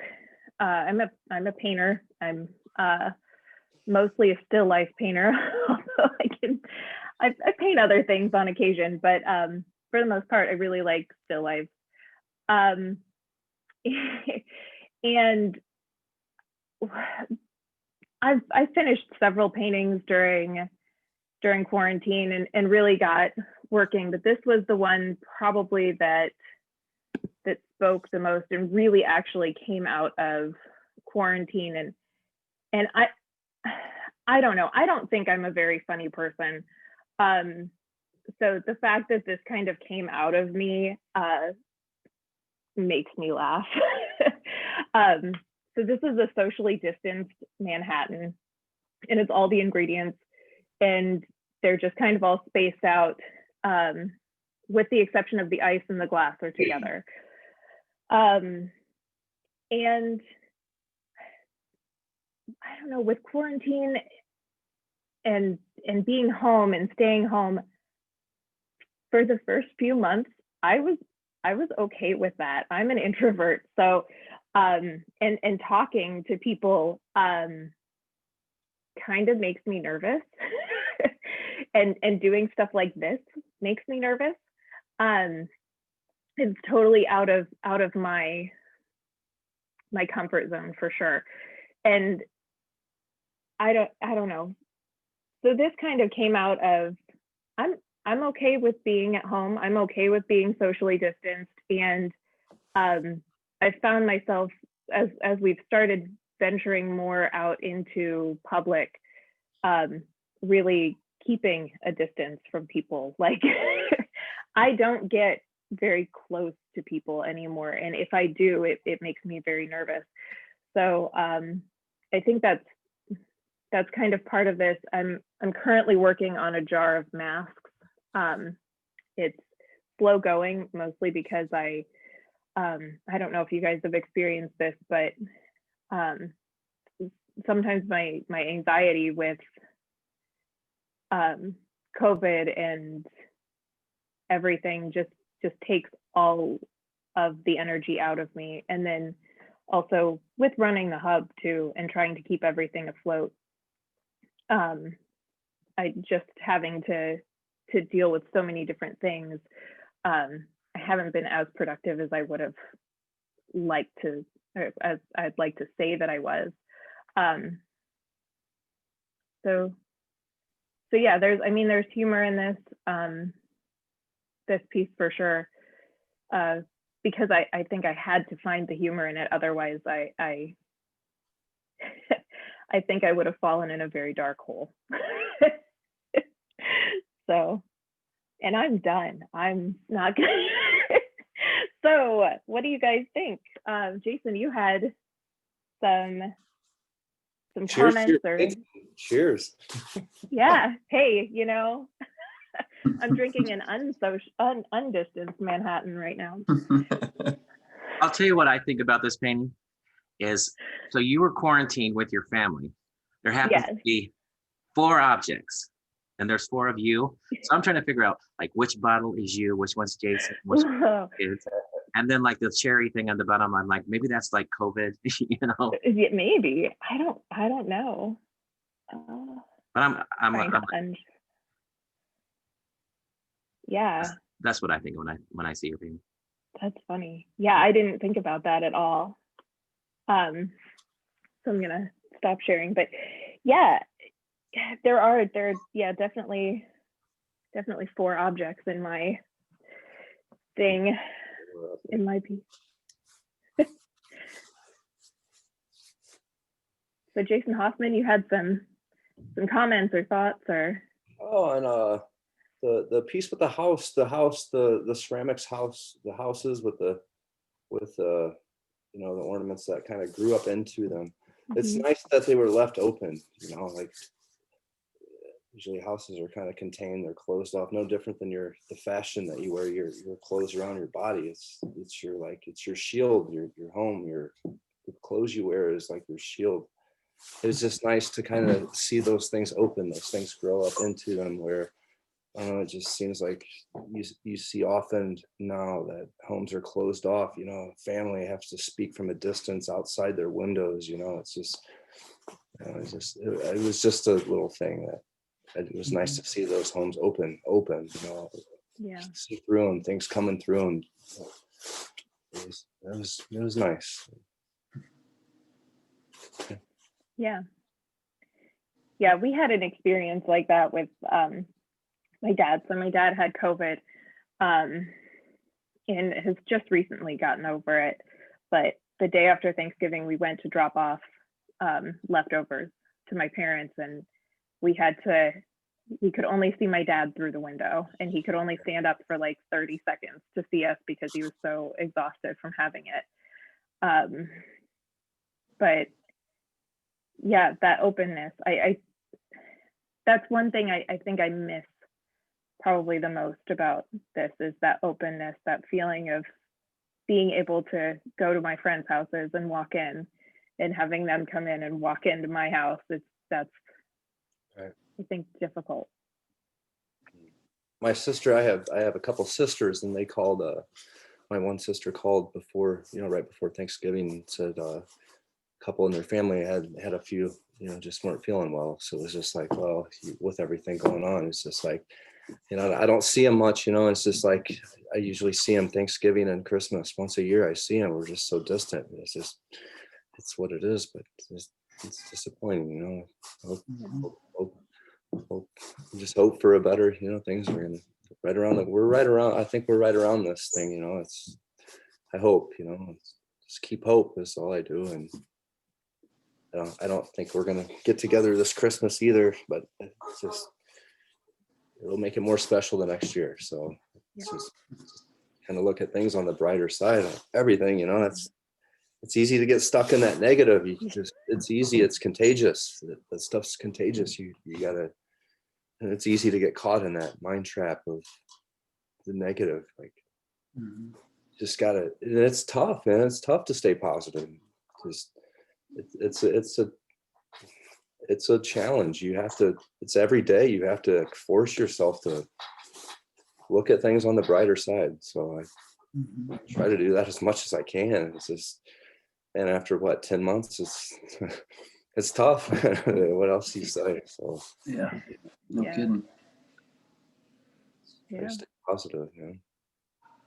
[SPEAKER 1] I'm a painter. I'm mostly a still life painter, although I paint other things on occasion, but for the most part, I really like still life. And I finished several paintings during quarantine and really got working, but this was the one probably that spoke the most and really actually came out of quarantine. And I don't know, I don't think I'm a very funny person. So the fact that this kind of came out of me makes me laugh. So this is a socially distanced Manhattan, and it's all the ingredients, and they're just kind of all spaced out, with the exception of the ice and the glass are together. And I don't know, with quarantine and being home and staying home for the first few months, I was okay with that. I'm an introvert, so and talking to people kind of makes me nervous. and doing stuff like this makes me nervous. It's totally out of my comfort zone for sure. And I don't know. So this kind of came out of I'm okay with being at home. I'm okay with being socially distanced. And I found myself as we've started venturing more out into public, really keeping a distance from people. Like I don't get very close to people anymore. And if I do, it makes me very nervous. So I think that's kind of part of this. I'm currently working on a jar of masks. It's slow going, mostly because I don't know if you guys have experienced this, but sometimes my anxiety with COVID and everything just takes all of the energy out of me. And then also with running the hub too and trying to keep everything afloat, I just having to deal with so many different things. I haven't been as productive as I would have liked to, or as I'd like to say that I was. So yeah, there's humor in this piece for sure, because I think I had to find the humor in it. Otherwise, I think I would have fallen in a very dark hole. So, and I'm done. I'm not gonna. So, what do you guys think? Jason, you had some
[SPEAKER 2] Cheers,
[SPEAKER 1] comments or
[SPEAKER 2] cheers.
[SPEAKER 1] yeah. Hey, I'm drinking an undistanced Manhattan right now.
[SPEAKER 4] I'll tell you what I think about this painting is, so you were quarantined with your family. There happens to be 4 objects and there's 4 of you. So I'm trying to figure out like which bottle is you, which one's Jason, which one's kids. And then like the cherry thing on the bottom, I'm like, maybe that's like COVID,
[SPEAKER 1] Maybe. I don't know.
[SPEAKER 4] But
[SPEAKER 1] yeah.
[SPEAKER 4] That's what I think when I see your painting.
[SPEAKER 1] That's funny. Yeah, I didn't think about that at all. So I'm gonna stop sharing. But yeah, there are definitely 4 objects in my thing, in my piece. So Jason Hoffman, you had some comments or thoughts or?
[SPEAKER 2] Oh, and the piece with the ceramics house, the houses with the ornaments that kind of grew up into them. It's nice that they were left open, like usually houses are kind of contained, they're closed off, no different than the fashion that you wear your clothes around your body. It's your shield, your home, the clothes you wear is like your shield. it was just nice to kind of see those things open, those things grow up into them, where I don't know, it just seems like you see often now that homes are closed off, family has to speak from a distance outside their windows, it's just, it was just a little thing that it was nice to see those homes open,
[SPEAKER 1] Yeah.
[SPEAKER 2] see through them, things coming through them. It was nice.
[SPEAKER 1] Yeah. Yeah, we had an experience like that with my dad. So my dad had COVID and has just recently gotten over it. But the day after Thanksgiving, we went to drop off leftovers to my parents, and we could only see my dad through the window, and he could only stand up for like 30 seconds to see us because he was so exhausted from having it. But yeah, that openness, that's one thing I think I miss probably the most about this, is that openness, that feeling of being able to go to my friends' houses and walk in, and having them come in and walk into my house. That's
[SPEAKER 2] right.
[SPEAKER 1] I think difficult.
[SPEAKER 2] My sister, I have a couple sisters, and they called, my one sister called before, right before Thanksgiving, and said a couple in their family had a few, just weren't feeling well. So it was just like, well, with everything going on, it's just like, I don't see them much, it's just like, I usually see them Thanksgiving and Christmas once a year. I see them, we're just so distant. It's what it is, but it's disappointing, just hope for a better, things are gonna I think we're right around this thing, I hope, just keep hope is all I do. And I don't think we're gonna get together this Christmas either, but it's just, it'll make it more special the next year. So it's just kind of look at things on the brighter side of everything, it's easy to get stuck in that negative. It's easy, it's contagious. That stuff's contagious. You gotta, and it's easy to get caught in that mind trap of the negative. Like, just gotta, and it's tough, man. It's tough to stay positive. Just it's a challenge. It's every day you have to force yourself to look at things on the brighter side. So I try to do that as much as I can. It's just, and after 10 months, it's tough. What else do you say? So
[SPEAKER 3] Yeah, no
[SPEAKER 1] Yeah.
[SPEAKER 3] kidding.
[SPEAKER 2] try to
[SPEAKER 1] Yeah.
[SPEAKER 2] stay positive.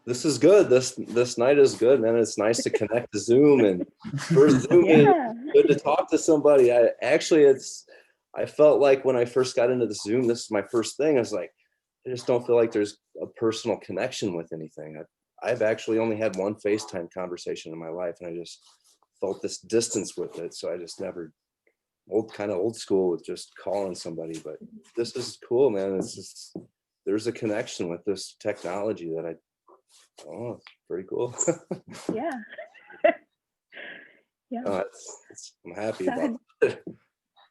[SPEAKER 2] This is good. This night is good, man. It's nice to connect to Zoom, and for Zooming,
[SPEAKER 1] Yeah.
[SPEAKER 2] good to talk to somebody. I felt like when I first got into the Zoom, this is my first thing. I was like, I just don't feel like there's a personal connection with anything. I've actually only had one FaceTime conversation in my life, and I just felt this distance with it. So I just never, old school with just calling somebody. But this is cool, man. It's just, there's a connection with this technology that it's pretty cool.
[SPEAKER 1] Yeah. Yeah.
[SPEAKER 2] I'm happy about it.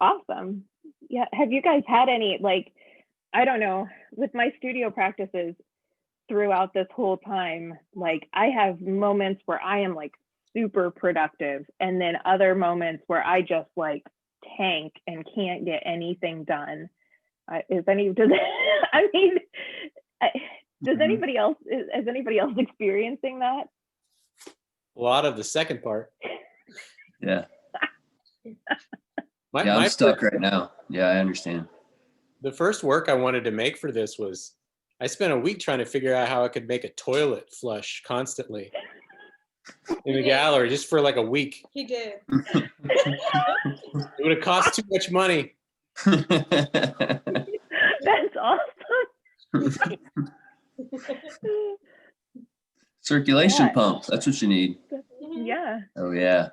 [SPEAKER 1] Awesome. Yeah. Have you guys had any, I don't know, with my studio practices throughout this whole time, I have moments where I am super productive, and then other moments where I just tank and can't get anything done. Is anybody else experiencing that?
[SPEAKER 5] A lot of the second part.
[SPEAKER 3] Yeah.
[SPEAKER 5] My
[SPEAKER 3] I'm stuck
[SPEAKER 5] first-
[SPEAKER 3] right now. Yeah, I understand.
[SPEAKER 5] The first work I wanted to make for this was, I spent a week trying to figure out how I could make a toilet flush constantly in the gallery, just for a week.
[SPEAKER 7] He did.
[SPEAKER 5] It would have cost too much money.
[SPEAKER 1] That's awesome.
[SPEAKER 3] Circulation
[SPEAKER 1] Yeah.
[SPEAKER 3] pump. That's what you need.
[SPEAKER 1] Yeah.
[SPEAKER 3] Oh yeah.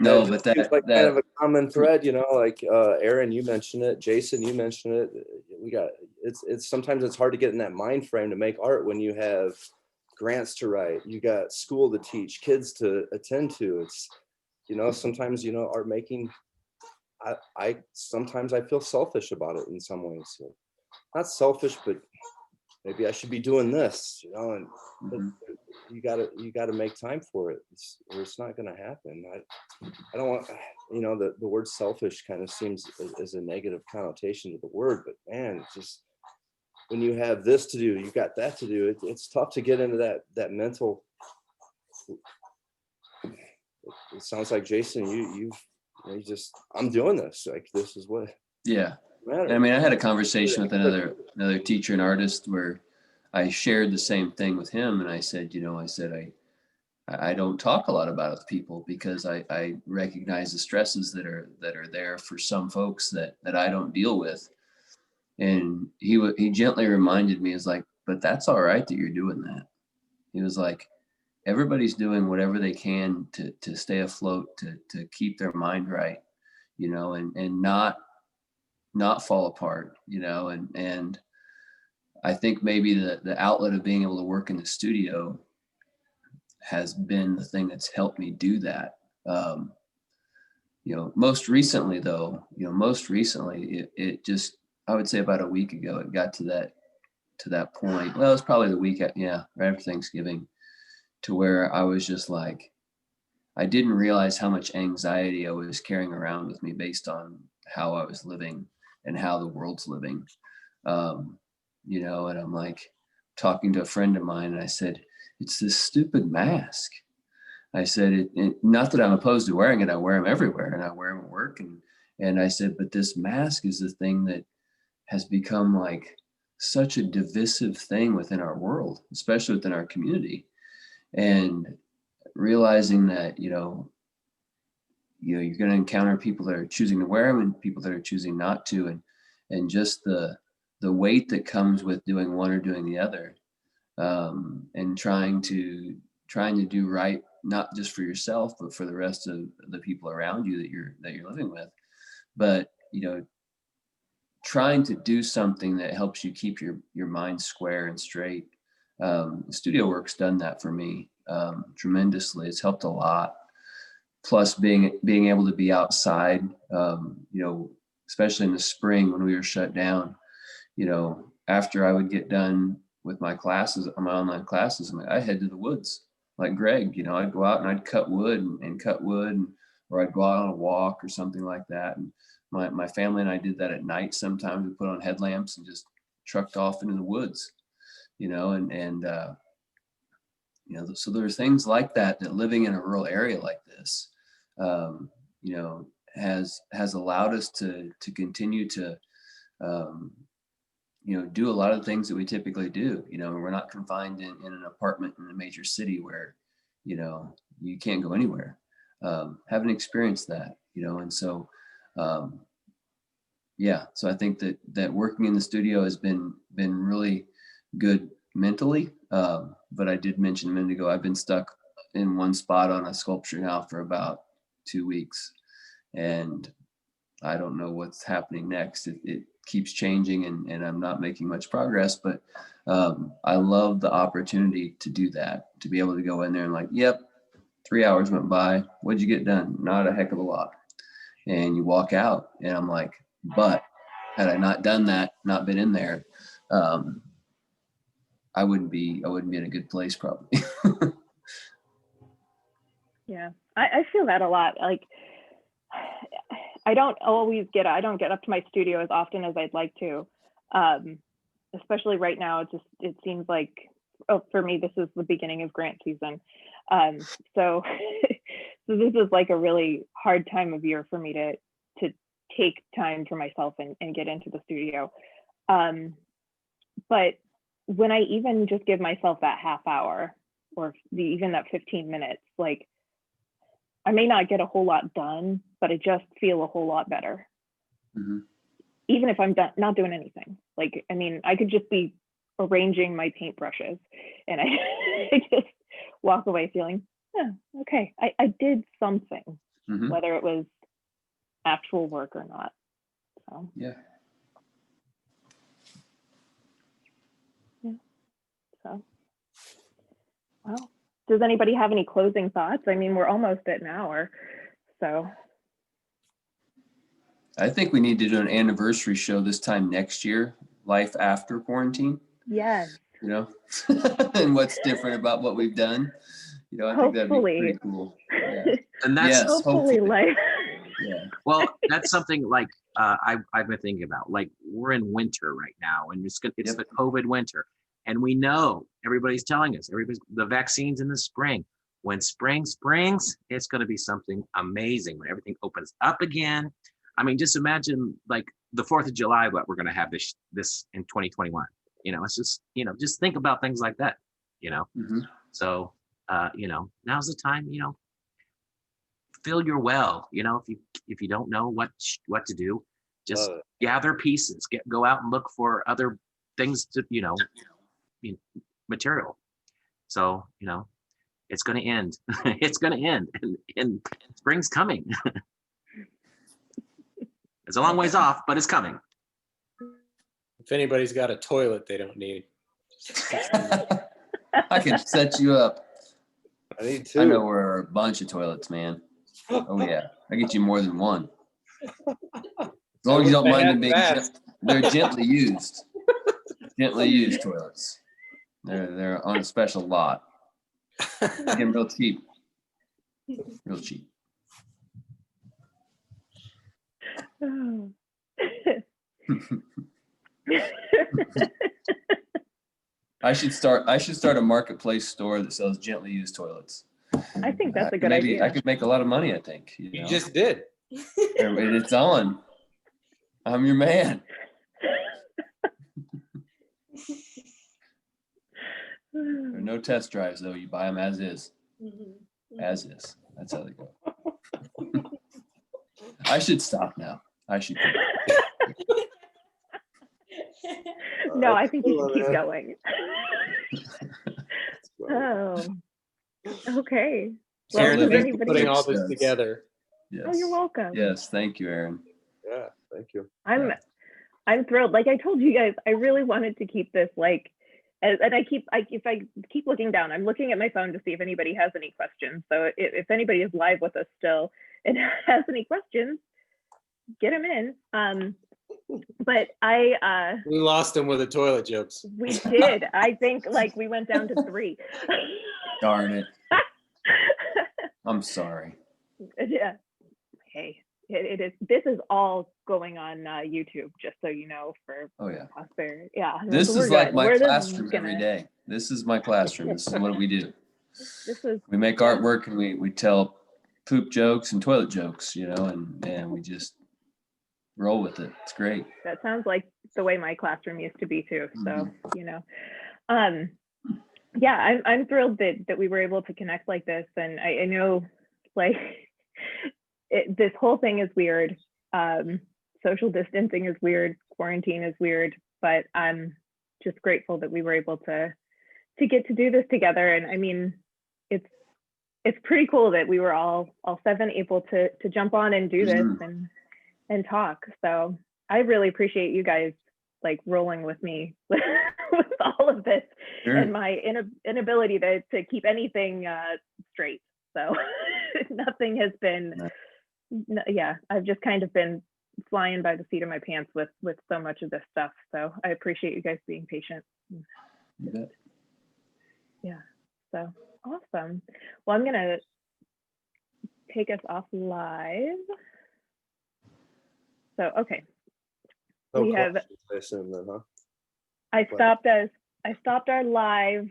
[SPEAKER 3] No,
[SPEAKER 2] It
[SPEAKER 3] but
[SPEAKER 2] just seems
[SPEAKER 3] that
[SPEAKER 2] kind of a common thread, Aaron, you mentioned it, Jason, you mentioned it. It's sometimes it's hard to get in that mind frame to make art when you have grants to write, you got school to teach, kids to attend to. It's, sometimes, art making, I sometimes I feel selfish about it in some ways. So, not selfish, but maybe I should be doing this, you know, and but
[SPEAKER 3] Mhm.
[SPEAKER 2] you gotta make time for it. Or it's not gonna happen. I don't want, you know, the word selfish kind of seems as a negative connotation to the word, but man, it's just when you have this to do, you got that to do. It's tough to get into that mental. It sounds like Jason, you just, I'm doing this. Like this is what
[SPEAKER 3] Yeah.
[SPEAKER 2] matters.
[SPEAKER 3] I mean, I had a conversation with another teacher and artist where I shared the same thing with him, and I said, you know, I don't talk a lot about it with people because I recognize the stresses that are there for some folks that I don't deal with. And he gently reminded me, is like, but that's all right that you're doing that. He was like, everybody's doing whatever they can to stay afloat, to keep their mind right, you know, and not fall apart, you know, and I think maybe the outlet of being able to work in the studio has been the thing that's helped me do that. You know, most recently though, it just, I would say about a week ago, it got to that point. Well, it's probably the week, yeah, right after Thanksgiving, to where I was just like, I didn't realize how much anxiety I was carrying around with me based on how I was living and how the world's living. You know, and I'm like talking to a friend of mine, and I said, it's this stupid mask. I said, not that I'm opposed to wearing it. I wear them everywhere, and I wear them at work. And I said, but this mask is the thing that has become like such a divisive thing within our world, especially within our community. And realizing that, you know, you're going to encounter people that are choosing to wear them and people that are choosing not to, and just the weight that comes with doing one or doing the other, and trying to do right, not just for yourself, but for the rest of the people around you that you're living with. But, you know, trying to do something that helps you keep your mind square and straight. Studio work's done that for me tremendously. It's helped a lot. Plus being able to be outside, you know, especially in the spring when we were shut down, you know, after I would get done with my classes, my online classes, I head to the woods like Greg. You know, I'd go out and I'd cut wood and cut wood, or I'd go out on a walk or something like that. And my family and I did that at night. Sometimes we put on headlamps and just trucked off into the woods, you know, and you know, so there's things like that living in a rural area like this, you know, has allowed us to continue to, you know, do a lot of the things that we typically do. You know, we're not confined in an apartment in a major city where, you know, you can't go anywhere. Haven't experienced that, you know, and so, yeah, so I think that working in the studio has been really good mentally. But I did mention a minute ago, I've been stuck in one spot on a sculpture now for about 2 weeks, and I don't know what's happening next. It keeps changing, and I'm not making much progress, but I love the opportunity to do that, to be able to go in there and like, yep, 3 hours went by. What'd you get done? Not a heck of a lot. And you walk out and I'm like, but had I not done that, not been in there, I wouldn't be in a good place probably.
[SPEAKER 1] Yeah, I feel that a lot. Like, I don't get up to my studio as often as I'd like to. Especially right now, it seems like, for me, this is the beginning of grant season. So this is like a really hard time of year for me to take time for myself and get into the studio. But when I even just give myself that half hour, or even that 15 minutes, like, I may not get a whole lot done, but I just feel a whole lot better.
[SPEAKER 3] Mm-hmm.
[SPEAKER 1] Even if I'm not doing anything. Like, I mean, I could just be arranging my paintbrushes and I just walk away feeling, okay, I did something,
[SPEAKER 3] Mm-hmm.
[SPEAKER 1] whether it was actual work or not. So
[SPEAKER 3] Yeah.
[SPEAKER 1] So, well, does anybody have any closing thoughts? I mean, we're almost at an hour, so.
[SPEAKER 3] I think we need to do an anniversary show this time next year, life after quarantine.
[SPEAKER 1] Yes.
[SPEAKER 3] you know, and what's different about what we've done. You know, I think that'd be
[SPEAKER 1] Hopefully.
[SPEAKER 3] pretty cool. Yeah.
[SPEAKER 4] And that's
[SPEAKER 3] Yes,
[SPEAKER 1] Hopefully,
[SPEAKER 3] hopefully.
[SPEAKER 1] life.
[SPEAKER 3] Yeah.
[SPEAKER 4] well, that's something like I've been thinking about. Like we're in winter right now, and it's
[SPEAKER 3] Yep.
[SPEAKER 4] the COVID winter, and we know everybody's telling us the vaccines in the spring. When spring springs, it's going to be something amazing when everything opens up again. I mean, just imagine like the 4th of July, what we're going to have this in 2021. You know, it's just, you know, just think about things like that, you know.
[SPEAKER 3] Mhm.
[SPEAKER 4] So, you know, now's the time, you know, fill your well, you know, if you don't know what to do, just
[SPEAKER 2] Love it.
[SPEAKER 4] gather pieces, go out and look for other things to, you know, material. So, you know, it's going to end. It's going to end, and spring's coming. It's a long ways off, but it's coming.
[SPEAKER 5] If anybody's got a toilet they don't need.
[SPEAKER 3] I can set you up.
[SPEAKER 2] I need two.
[SPEAKER 3] I know where are a bunch of toilets, man. Oh yeah, I get you more than one. As long as you don't mind them being, they're gently used. Gently used toilets. They're on a special lot. Again, real cheap. Real cheap.
[SPEAKER 1] Oh.
[SPEAKER 3] I should start a marketplace store that sells gently used toilets.
[SPEAKER 1] I think that's a good
[SPEAKER 3] Maybe
[SPEAKER 1] idea.
[SPEAKER 3] I could make a lot of money, I think. You
[SPEAKER 5] You
[SPEAKER 3] know?
[SPEAKER 5] just did.
[SPEAKER 3] It's on. I'm your man. There are no test drives though. You buy them as is. As is. That's how they go. I should stop now. I should.
[SPEAKER 1] No, I think you
[SPEAKER 2] Cool,
[SPEAKER 1] should keep
[SPEAKER 2] man.
[SPEAKER 1] going. Oh, okay. Well,
[SPEAKER 5] Aaron,
[SPEAKER 1] does
[SPEAKER 5] thanks for
[SPEAKER 1] anybody-
[SPEAKER 5] putting all this
[SPEAKER 3] Yes.
[SPEAKER 5] together.
[SPEAKER 3] Yes.
[SPEAKER 1] Oh, you're welcome.
[SPEAKER 3] Yes. Thank you, Aaron.
[SPEAKER 2] Yeah, thank you.
[SPEAKER 1] I'm thrilled. Like I told you guys, I really wanted to keep this like, and if I keep looking down, I'm looking at my phone to see if anybody has any questions. So if anybody is live with us still and has any questions, get them in. But
[SPEAKER 5] We lost him with the toilet jokes.
[SPEAKER 1] we did. I think like we went down to 3.
[SPEAKER 3] Darn it. I'm sorry.
[SPEAKER 1] Yeah. Hey, it is. This is all going on YouTube, just so you know, for
[SPEAKER 3] Oh yeah.
[SPEAKER 1] posterity. Yeah.
[SPEAKER 3] This
[SPEAKER 1] we're
[SPEAKER 3] is like
[SPEAKER 1] good.
[SPEAKER 3] my
[SPEAKER 1] We're just
[SPEAKER 3] classroom every
[SPEAKER 1] gonna-
[SPEAKER 3] day. This is my classroom. This is what we do.
[SPEAKER 1] This is
[SPEAKER 3] We make artwork and we tell poop jokes and toilet jokes, you know, and we just roll with it. It's great.
[SPEAKER 1] that sounds like the way my classroom used to be too. So
[SPEAKER 3] Mhm.
[SPEAKER 1] you know, yeah, I'm thrilled that we were able to connect like this, and I know like this whole thing is weird. Social distancing is weird. Quarantine is weird, but I'm just grateful that we were able to get to do this together. And I mean, it's pretty cool that we were all 7 able to jump on and do this
[SPEAKER 3] Mhm.
[SPEAKER 1] and talk. So I really appreciate you guys like rolling with me with all of this
[SPEAKER 3] Sure.
[SPEAKER 1] and my inability to keep anything straight. So nothing has been, yeah, I've just kind of been flying by the seat of my pants with so much of this stuff. So I appreciate you guys being patient.
[SPEAKER 3] You bet.
[SPEAKER 1] Yeah, so awesome. Well, I'm gonna take us off live. So, okay,
[SPEAKER 2] No
[SPEAKER 1] We have-
[SPEAKER 2] questions, I assume then, huh?
[SPEAKER 1] I stopped our live